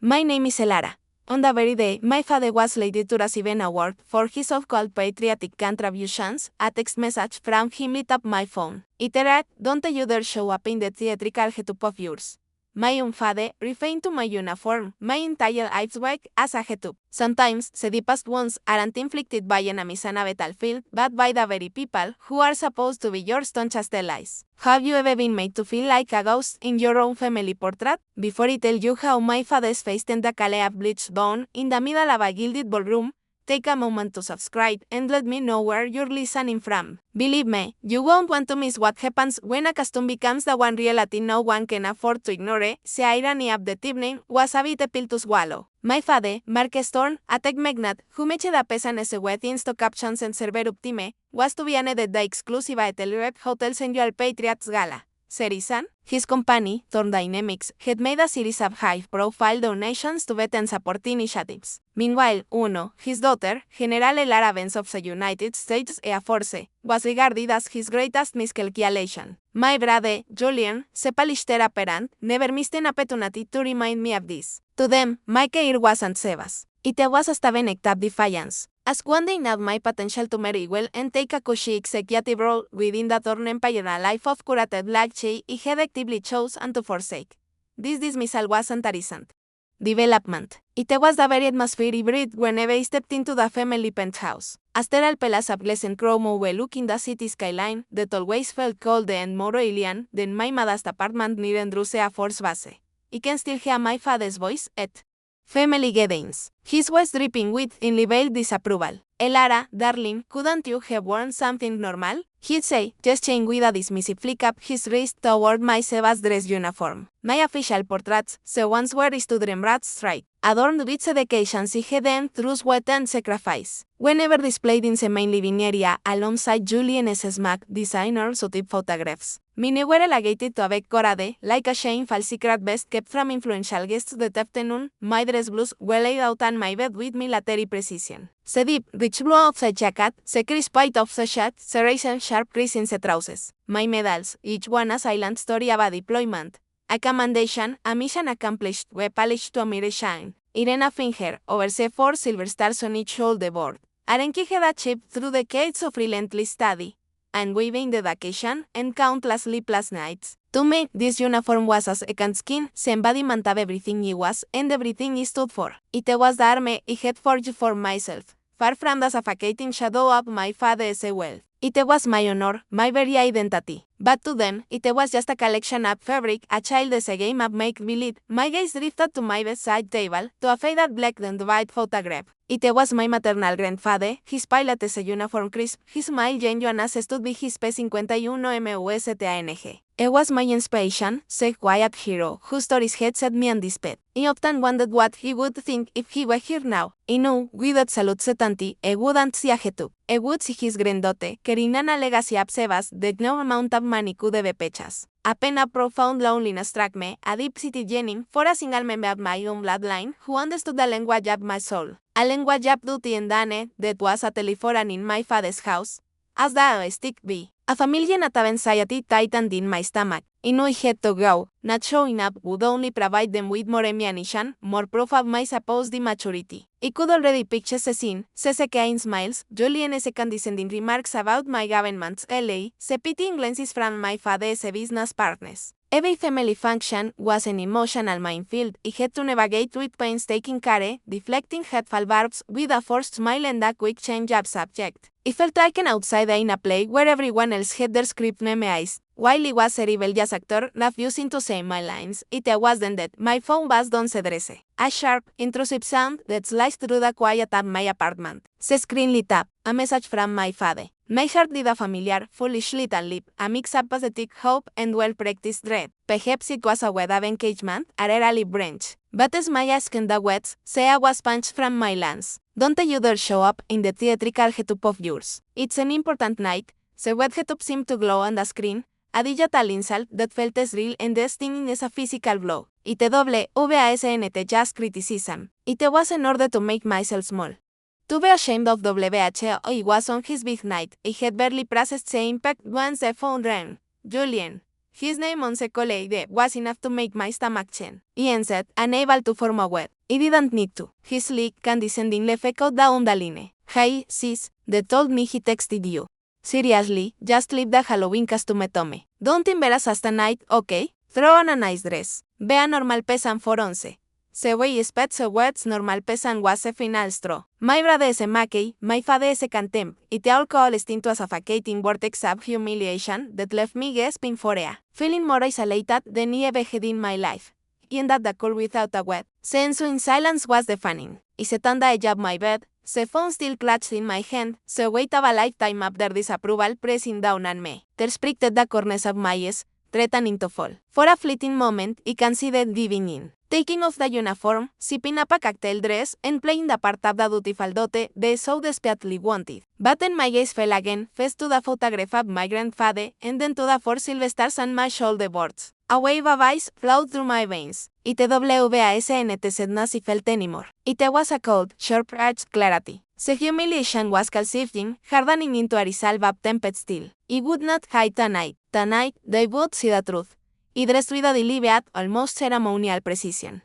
My name is Elara. On the very day, my father was slated to receive an award for his so-called patriotic contributions. A text message from him lit up my phone. It read, "Don't you dare show up in the theatrical getup of yours." My own father, referring to my uniform, my entire life's work as a getup. Sometimes, the past wounds aren't inflicted by enemies on a battlefield, but by the very people who are supposed to be your staunchest allies. Have you ever been made to feel like a ghost in your own family portrait? Before I tell you how my father's face tentacly bleached bone in the middle of a gilded ballroom, take a moment to subscribe and let me know where you're listening from. Believe me, you won't want to miss what happens when a custom becomes the one reality no one can afford to ignore. The irony of the evening was a bit a pill to swallow. My father, Mark Storm, a tech magnate who made a pesan as a wet insto captions and server uptime, was to be added the exclusive at the Red Hotel's annual Patriots Gala. Serisan, his company, Thorn Dynamics, had made a series of high-profile donations to veteran support initiatives. Meanwhile, Uno, his daughter, General Elara Vance of the United States Air Force, was regarded as his greatest miscalculation. My brother, Julian, sepalishtera apparent, never missed an opportunity to remind me of this. To them, my career wasn't Sebas. It was a stubborn act of defiance. As one day not my potential to marry well and take a cushy executive role within the Thorn Empire, a life of curated luxury, I had actively chosen to forsake. This dismissal wasn't a recent development. It was the very atmosphere I breathed whenever I stepped into the family penthouse. A sterile palace of pleasant chrome overlooking the city skyline that always felt colder and more alien than my modest apartment near Andrews Air Force Base. I can still hear my father's voice at family gatherings. His was dripping with unveiled disapproval. Elara, darling, couldn't you have worn something normal? He'd say, gesturing with a dismissive flick up his wrist toward my Sebas dress uniform. My official portraits, the ones where I stood remembered straight, adorned with dedications I had earned through sweat and sacrifice. Whenever displayed in the main living area alongside Julian S. Smack designers of type photographs. Mine were relegated to a back corade, like a shameful secret best kept from influential guests that afternoon. My dress blues were laid out on my bed with military precision. The deep, rich blue of the jacket, the crisp white of the shirt, the razor sharp crease in the trousers. My medals, each one a silent story of a deployment. A commendation, a mission accomplished, were polished to a mirror shine. Irena Finger, over the 4 silver stars on each shoulder board. Arenque had achieved through decades of relentless study and weaving dedication and countless sleepless nights. To me, this uniform was a second skin, the embodiment of everything I was and everything I stood for. It was the army I had forged for myself, far from the suffocating shadow of my father's wealth. It was my honor, my very identity. But to them, it was just a collection of fabric, a childish game of make-believe. My gaze drifted to my bedside table, to a faded black and white photograph. It was my maternal grandfather, his pilot's uniform crisp, his smile genuine as stood by his P-51 MUSTANG. It was my inspiration, the quiet hero, whose stories had set me on this path. I often wondered what he would think if he were here now. I knew, without salute certainty, I wouldn't see a getup. I would see his granddaughter, carrying a legacy of Sebas that no amount of money could ever purchase. A pen of profound loneliness struck me, a deep-seated yearning for a single member of my own bloodline who understood the language of my soul. A language of duty and honor that was a telephone in my father's house, as the stick be. A familiar not of anxiety tightened in my stomach. I knew I had to go. Not showing up would only provide them with more ammunition, more proof of my supposed immaturity. I could already picture the scene, the kind smiles, Julian's condescending remarks about my government's LA, the pitying glances from my father's business partners. Every family function was an emotional minefield. I had to navigate with painstaking care, deflecting hurtful barbs with a forced smile and a quick change of subject. I felt like an outsider in a play where everyone else had their script memorized. While I was a rebellious actor, refusing to say my lines, it wasn't that my phone was done se dresse. A sharp, intrusive sound that sliced through the quiet of my apartment. The screen lit up, a message from my father. My heart did a familiar, foolish little leap, a mix of pathetic hope and well-practiced dread. Perhaps it was a word of engagement, a rarely branch. But as my ask in the wets, Sea was punched from my lance. Don't you dare show up in the theatrical getup of yours. It's an important night. The wet getup seemed to glow on the screen, a digital insult that felt as real and as stinging as a physical blow. It wasn't just criticism. It was in order to make myself small. To be ashamed of WH, I was on his big night. I had barely processed the impact once the phone rang. Julian. His name on Sekoleide was enough to make my stomach chen. Ian said, unable to form a word. He didn't need to. His sleek, condescending left echoed down the line. Hey, sis, they told me he texted you. Seriously, just leave the Halloween costume tome. Don't embarrass us tonight, okay? Throw on a nice dress. Ve a normal pesan for 11. Se wey spet se words normal pesan was a final straw. My brother is a Mackey, my father is a contempt. It all coalesced into a suffocating vortex of humiliation that left me gasping for air. Feeling more isolated than I ever had in my life. I ended the call without a word. Sense in silence was deafening. I sat on the edge of my bed, the phone still clutched in my hand, the weight of a lifetime of their disapproval pressing down on me. Tears pricked the corners of my eyes, threatening to fall. For a fleeting moment, I considered giving in. Taking off the uniform, zipping up a cocktail dress, and playing the part of the dutiful dote they so desperately wanted. But then my gaze fell again, first to the photograph of my grandfather, and then to the 4 silver stars on my shoulder boards. A wave of ice flowed through my veins. ITWASNT said not felt anymore. It was a cold, sharp-edged clarity. The humiliation was calcifying, hardening into a resolve of tempest steel. I would not hide tonight. Tonight, they would see the truth. I dressed with a deliberate, almost ceremonial precision.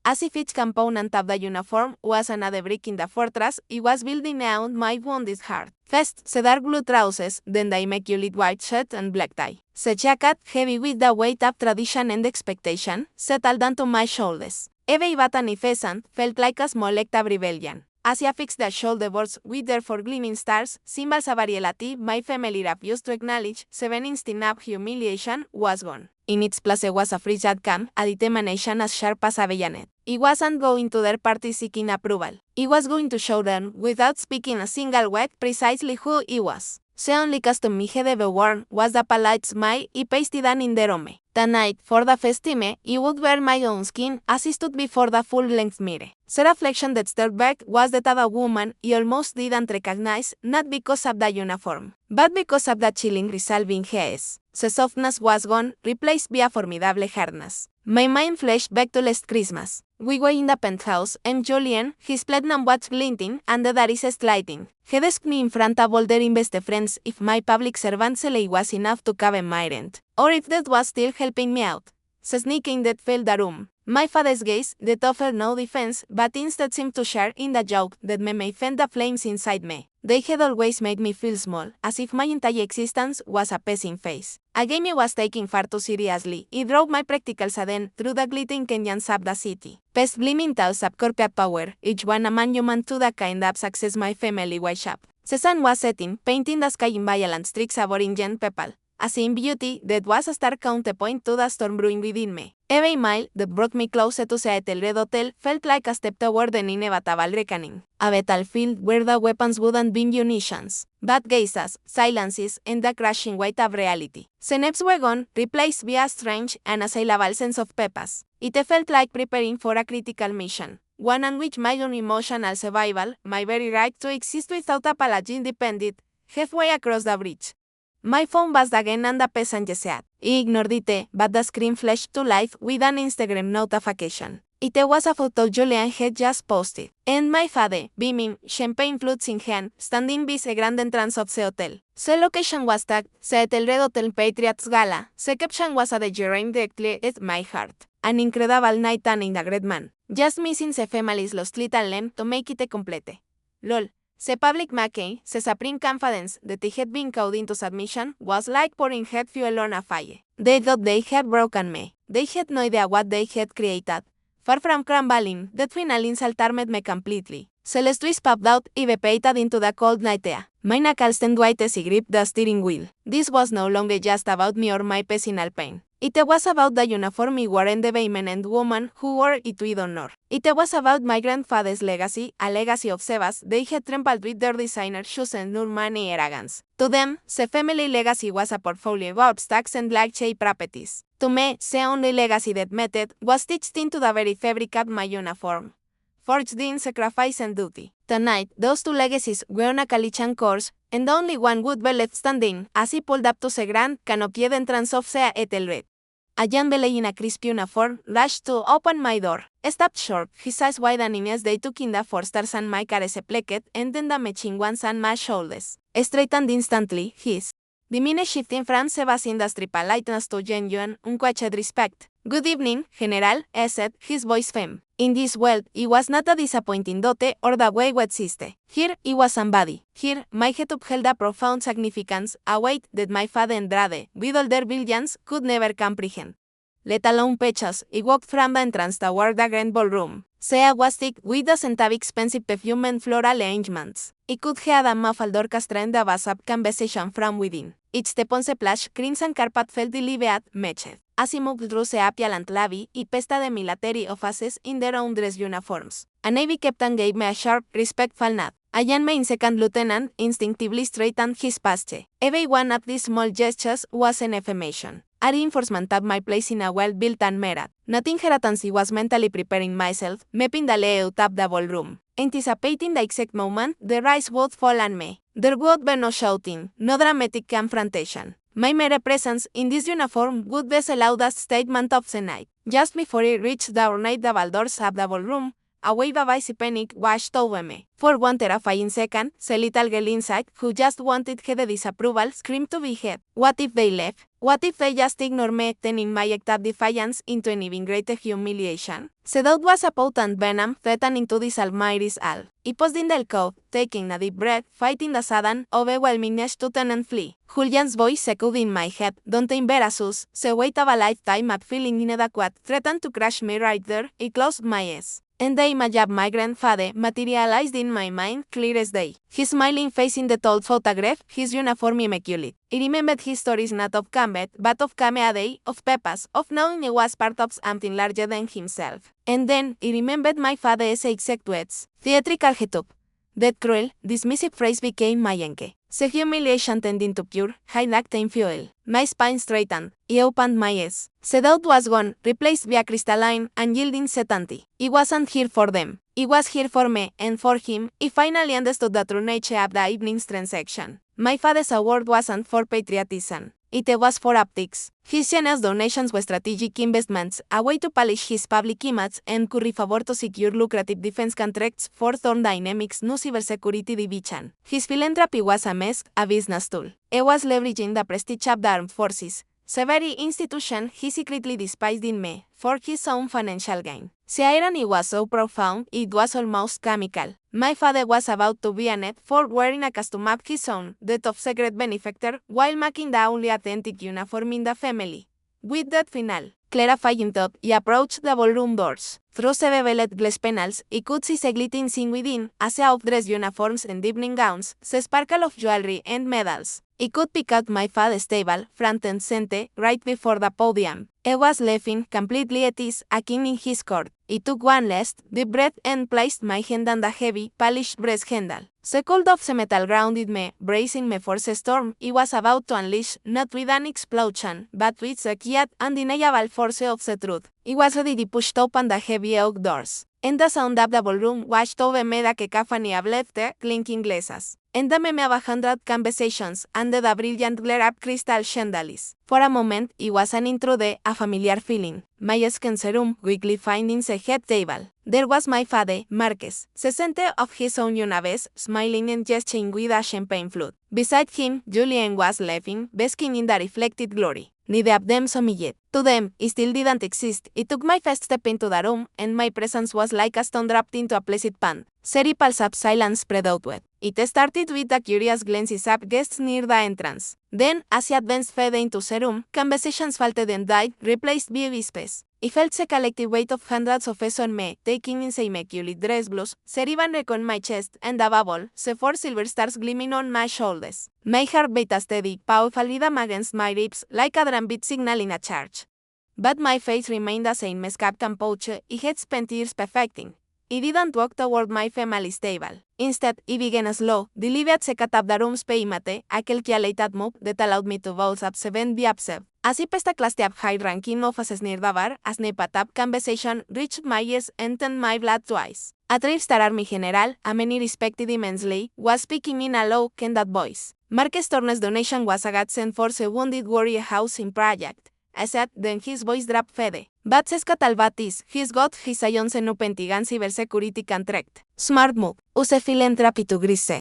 As if each component of the uniform was another brick in the fortress, it was building out my wounded heart. First, the dark blue trousers, then the immaculate white shirt and black tie. The jacket, heavy with the weight of tradition and expectation, settled onto my shoulders. Every button and pheasant felt like a small act of rebellion. As I affixed the shoulder boards with their 4 gleaming stars, symbols of a reality my family refused to acknowledge, 7 instant of humiliation was gone. In its place was a frigid calm, a determination as sharp as a bayonet. I wasn't going to their party seeking approval. I was going to show them, without speaking a single word, precisely who I was. The only costume I had ever worn was the polite smile I pasted on in the room. Tonight, for the first time, I would wear my own skin as I stood before the full-length mirror. The reflection that stared back was that of a woman I almost didn't recognize, not because of the uniform, but because of the chilling resolve in her eyes. The softness was gone, replaced by a formidable hardness. My mind flashed back to last Christmas. We were in the penthouse, and Julian, his platinum watch glinting, and the darkest lighting, had asked me in front of all their best friends if my public servant salary was enough to cover my rent, or if that was still helping me out. The sneaking that filled the room. My father's gaze, that offered no defense, but instead seemed to share in the joke that may fan the flames inside me. They had always made me feel small, as if my entire existence was a passing phase. A game I was taking far too seriously. I drove my practical sedan through the glittering canyons of the city. Past gleaming towers of corporate power, each one a monument to the kind of success my family was up. The sun was setting, painting the sky in violent streaks of orange and purple. A scene beauty that was a stark counterpoint to the storm brewing within me. Every mile that brought me closer to the Red Hotel felt like a step toward an inevitable reckoning. A battlefield where the weapons wouldn't be munitions, but gazes, silences, and the crashing weight of reality. The naps were gone, replaced by a strange, unassailable sense of purpose. It felt like preparing for a critical mission, one on which my own emotional survival, my very right to exist without apology, depended, halfway across the bridge. My phone buzzed again and the passenger said. I ignored it, but the screen flashed to life with an Instagram notification. It was a photo Julian had just posted, and my father, beaming, champagne flutes in hand, standing by the grand entrance of the hotel. The location was tagged, the Red Hotel Patriots Gala. The caption was a gerane directly at my heart. An incredible night and in a great man. Just missing the family's lost little lamb to make it complete. Lol. The public making, the supreme confidence that they had been cowed into submission was like pouring hot fuel on a fire. They thought they had broken me. They had no idea what they had created. Far from crumbling, that final insult armed me completely. Celeste twist popped out y vaporated into the cold night air. My knuckles turned white as I gripped the steering wheel. This was no longer just about me or my personal pain. It was about the uniform I wore and the men and women who wore it with honor. It was about my grandfather's legacy, a legacy of Sebas they had trampled with their designer shoes and nur money arrogance. To them, the family legacy was a portfolio of stacks and black-shaped properties. To me, the only legacy that mattered was stitched into the very fabric of my uniform, forged in sacrifice and duty. Tonight, those two legacies were on a collision course, and only one would be left standing as he pulled up to the grand canopied entrance of the Ethelred. A young belay in a crisp uniform rushed to open my door. Stopped short, his eyes widening as they took in the 4 stars on my caresse placket and then the matching ones on my shoulders. Straightened instantly, his Dimine shifting from Sebas industry politeness to genuine, unquestioned respect. Good evening, General, said his voice firm. In this world, it was not a disappointing dote or the way we existe. Here, it was somebody. Here, my head upheld a profound significance, a weight that my father Andrade, with all their brilliance, could never comprehend. Let alone pechas, he walked from the entrance toward the grand ballroom. Sea was thick with doesn't have expensive perfume and floral arrangements. It could hear the muffled orchestra and the bass-up conversation from within. Each step on the plush crimson carpet felt deliberate, matched. As he moved through the opulent lobby, y pesta de military offices in their own dress uniforms. A navy captain gave me a sharp, respectful nod. A young main second lieutenant instinctively straightened his posture. Every one of these small gestures was an affirmation. A reinforcement of my place in a well-built and merit. Not inheritance, was mentally preparing myself, mapping the layout of the ballroom. Anticipating the exact moment the rise would fall on me. There would be no shouting, no dramatic confrontation. My mere presence in this uniform would be the loudest statement of the night. Just before I reached the ornate double doors of the ballroom, a wave of icy panic washed over me. For one terrifying second, the little girl inside, who just wanted her disapproval, screamed to be heard. What if they left? What if they just ignored me, turning my act of defiance into an even greater humiliation? The doubt was a potent venom threatening to dissolve my resolve. I paused in the alcove, taking a deep breath, fighting the sudden, overwhelming urge to turn and flee. Julian's voice echoed in my head. Don't embarrass us. The weight of a lifetime of feeling inadequate threatened to crush me right there. I closed my eyes. And the image of my grandfather materialized in my mind clear as day. His smiling face in the tall photograph, his uniform immaculate. I remembered his stories not of combat, but of camaraderie, of purpose, of knowing he was part of something larger than himself. And then, I remembered my father's exact words. Theatrical head-up. That cruel, dismissive phrase became my anchor. The humiliation turned into pure, high-octane fuel. My spine straightened. I opened my eyes. The doubt was gone, replaced by a crystalline, unyielding certainty. I wasn't here for them. I was here for me, and for him. I finally understood the true nature of the evening's transaction. My father's award wasn't for patriotism. It was for optics. His generous donations were strategic investments, a way to polish his public image and curry favor to secure lucrative defense contracts for Thorn Dynamics' new cybersecurity division. His philanthropy was a mask, a business tool. He was leveraging the prestige of the armed forces, the very institution he secretly despised in me, for his own financial gain. The irony was so profound, it was almost comical. My father was about to be honored for wearing a costume of his own, that of secret benefactor, while making the only authentic uniform in the family. With that final, clarifying thought, he approached the ballroom doors. Through the beveled glass panels, he could see the glittering scene within, a sea of dress uniforms and evening gowns, the sparkle of jewelry and medals. He could pick out my father's table, front and center, right before the podium. He was laughing, completely at ease, a king in his court. He took one last, deep breath and placed my hand on the heavy, polished brass handle. The cold of the metal grounded me, bracing me for the storm he was about to unleash, not with an explosion, but with the quiet, undeniable force of the truth. He was ready to push open the heavy oak doors. And the sound of the ballroom washed over me the cacophony of laughter, clinking glasses. And the meme of 100 conversations under the brilliant glare of crystal chandeliers. For a moment, it was an intruder, a familiar feeling. My scanner room, quickly finding the head table. There was my father, Marquez, the center of his own universe, smiling and gesturing with a champagne flute. Beside him, Julian was laughing, basking in the reflected glory. Neither of them saw me yet. To them, it still didn't exist. It took my first step into the room, and my presence was like a stone dropped into a placid pond. The pulse of silence spread outward. It started with the curious glances of guests near the entrance. Then, as he advanced further into the room, conversations faltered and died, replaced by whispers. I felt the collective weight of hundreds of eyes on me, taking in the immaculate dress blues, the ribbon neck on my chest, and above all, the 4 silver stars gleaming on my shoulders. My heart beat a steady, powerful rhythm against my ribs, like a drum beat signaling a charge. But my face remained the same mask composure I had spent years perfecting. I didn't walk toward my family's table. Instead, I began a slow, deliberate second of the room's peimate, a calculated move that allowed me to both observe and be observed. As if a class of high-ranking officers near the bar, a snippet-up conversation reached my ears and turned my blood to ice. A 3-star army general, a man he respected immensely, was speaking in a low, candid voice. Marquez Turner's donation was a godsend for the wounded warrior housing project. I said, then his voice dropped further. But Talbatis, he's got his eye on the new Pentagon cybersecurity contract. Smart move. Use philanthropy to grease.